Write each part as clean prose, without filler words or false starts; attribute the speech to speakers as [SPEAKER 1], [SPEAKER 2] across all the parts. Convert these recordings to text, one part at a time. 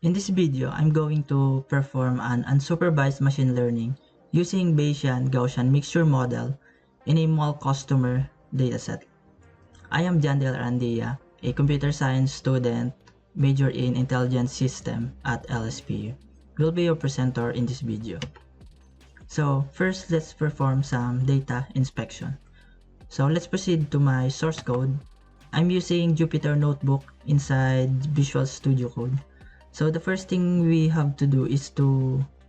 [SPEAKER 1] In this video, I'm going to perform an unsupervised machine learning using Bayesian Gaussian Mixture Model in a mall customer dataset. I am Jandel Arandia, a computer science student major in intelligence system at LSPU. Will be your presenter in this video. So first, let's perform some data inspection. So let's proceed to my source code. I'm using Jupyter Notebook inside Visual Studio Code. So the first thing we have to do is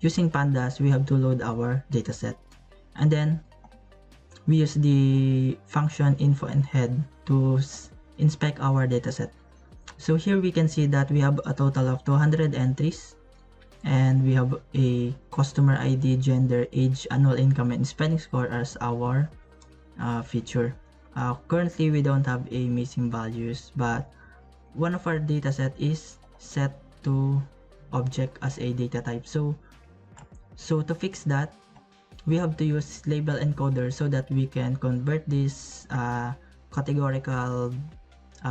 [SPEAKER 1] using pandas, we have to load our dataset. And then we use the function info and head to inspect our dataset. So here we can see that we have a total of 200 entries. And we have a customer ID, gender, age, annual income, and spending score as our feature. Currently, we don't have a missing values, but one of our dataset is set to object as a data type. So to fix that, we have to use label encoder so that we can convert this categorical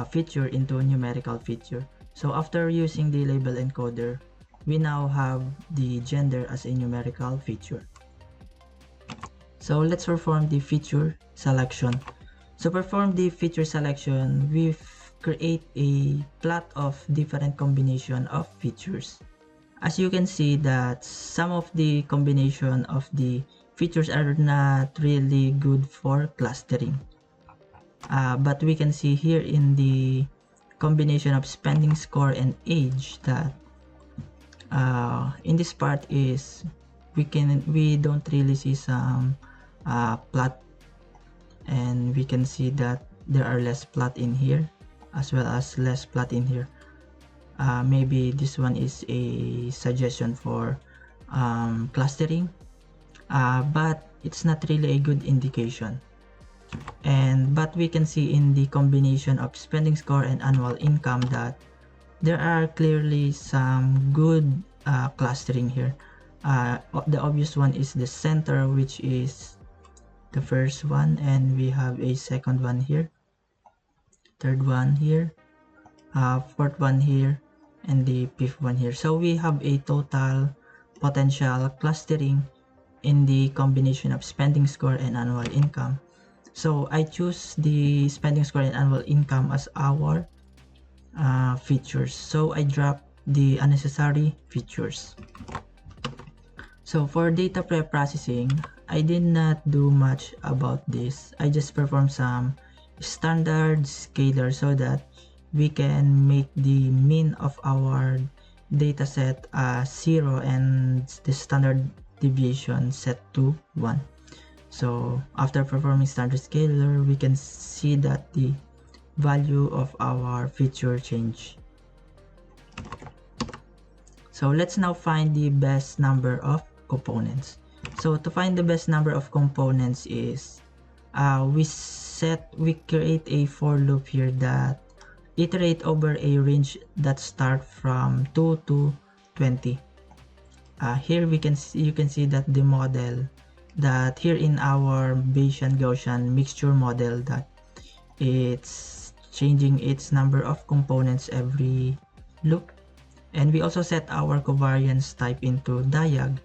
[SPEAKER 1] feature into a numerical feature. So after using the label encoder, we now have the gender as a numerical feature. So let's perform the feature selection. So perform the feature selection, we create a plot of different combination of features. As you can see that some of the combination of the features are not really good for clustering. But we can see here in the combination of spending score and age that in this part is we don't really see some plot, and we can see that there are less plot in here as well as less plot in here. Maybe this one is a suggestion for clustering, but it's not really a good indication. But we can see in the combination of spending score and annual income that there are clearly some good clustering here. The obvious one is the center, which is the first one, and we have a second one here, third one here, fourth one here, and the fifth one here. So we have a total potential clustering in the combination of spending score and annual income. So I choose the spending score and annual income as our features. So I drop the unnecessary features. So for data pre-processing, I did not do much about this. I just performed some standard scalar so that we can make the mean of our dataset 0 and the standard deviation set to 1. So after performing standard scalar, we can see that the value of our feature change. So let's now find the best number of components. So to find the best number of components is we create a for loop here that iterate over a range that start from 2 to 20. Here you can see that the model that here in our Bayesian Gaussian Mixture Model that it's changing its number of components every loop. And we also set our covariance type into diag,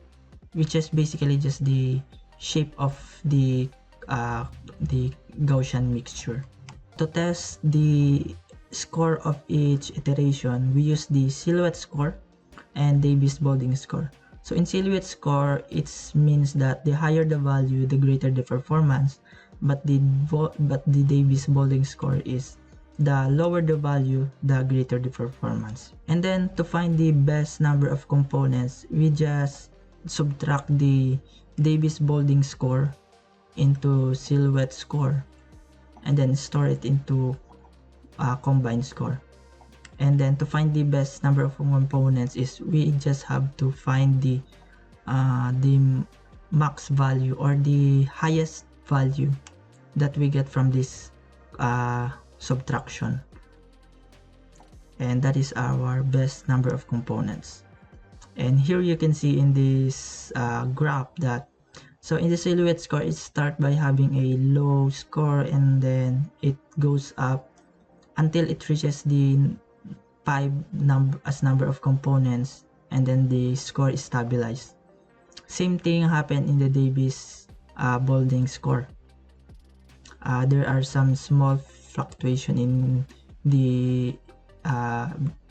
[SPEAKER 1] which is basically just the shape of the Gaussian mixture. To test the score of each iteration, we use the silhouette score and Davis-Baldwin score. So in silhouette score, it means that the higher the value, the greater the performance, but the Davis-Baldwin score is the lower the value, the greater the performance. And then to find the best number of components, we just subtract the Davis-Baldwin score into silhouette score and then store it into combined score. And then to find the best number of components is we just have to find the max value or the highest value that we get from this subtraction, and that is our best number of components. And here you can see in this graph that so in the silhouette score it starts by having a low score and then it goes up until it reaches the number of components, and then the score is stabilized. Same thing happened in the Davis Balding score. There are some small fluctuation in the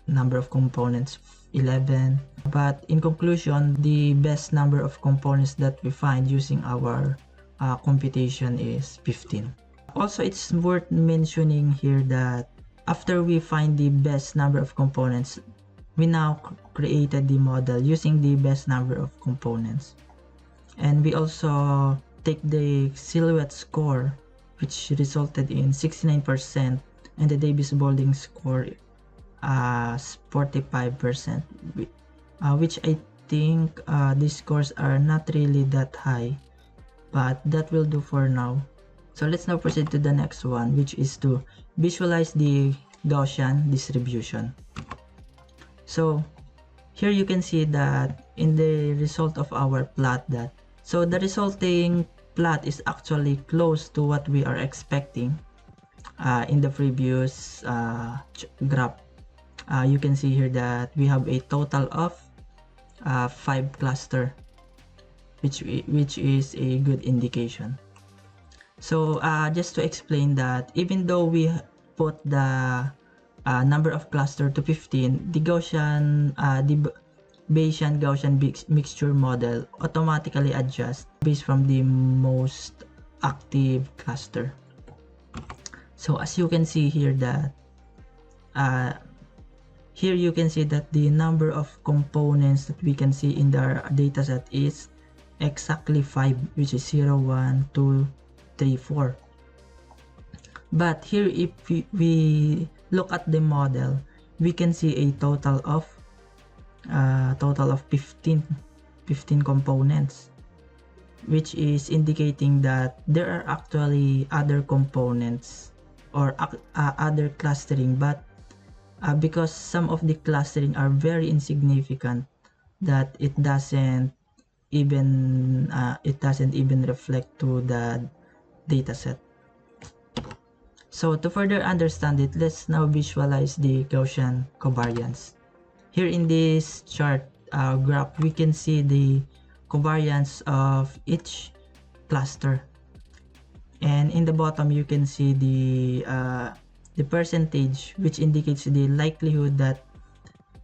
[SPEAKER 1] number of components, 11, but in conclusion, the best number of components that we find using our computation is 15. Also, it's worth mentioning here that after we find the best number of components, we now created the model using the best number of components, and we also take the silhouette score, which resulted in 69%, and the Davis Balding score 45%, which I think these scores are not really that high, but that will do for now. So let's now proceed to the next one, which is to visualize the Gaussian distribution. So here you can see that in the result of our plot that, so the resulting plot is actually close to what we are expecting in the previous graph. You can see here that we have a total of 5 cluster, which is a good indication. So just to explain that, even though we put the number of cluster to 15, the Bayesian Gaussian Mixture Model automatically adjusts based from the most active cluster. So as you can see here that here you can see that the number of components that we can see in the dataset is exactly 5, which is 0, 1, 2, 3, 4. But here if we look at the model, we can see a total of 15 components, which is indicating that there are actually other components or other clustering, but because some of the clustering are very insignificant, that it doesn't even reflect to the dataset. So to further understand it, let's now visualize the Gaussian covariance. Here in this chart graph, we can see the covariance of each cluster, and in the bottom you can see the percentage, which indicates the likelihood that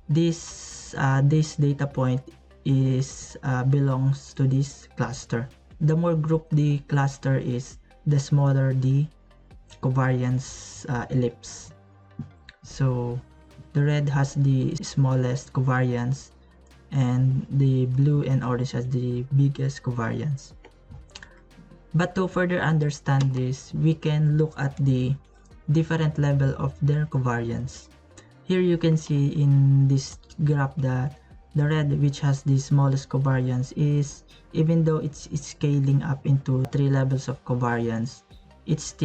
[SPEAKER 1] this data point is belongs to this cluster. The more grouped the cluster is, the smaller the covariance ellipse. So the red has the smallest covariance, and the blue and orange has the biggest covariance. But to further understand this, we can look at the different level of their covariance. Here you can see in this graph that the red, which has the smallest covariance, is, even though it's scaling up into 3 levels of covariance, its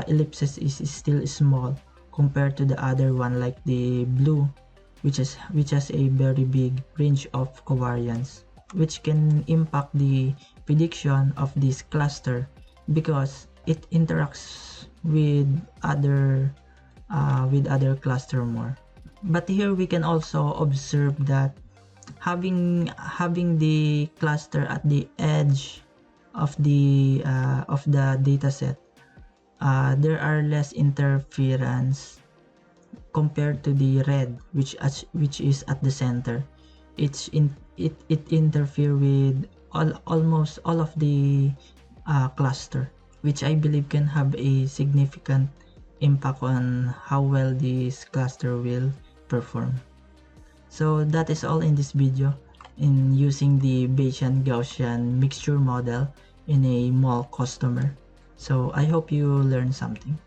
[SPEAKER 1] ellipses is still small compared to the other one, like the blue, which has a very big range of covariance, which can impact the prediction of this cluster because it interacts with other cluster more. But here we can also observe that having the cluster at the edge of the dataset, there are less interference compared to the red, which is at the center. It interfere with almost all of the cluster, which I believe can have a significant impact on how well this cluster will perform. So that is all in this video in using the Bayesian Gaussian Mixture Model in a mall customer. So I hope you learned something.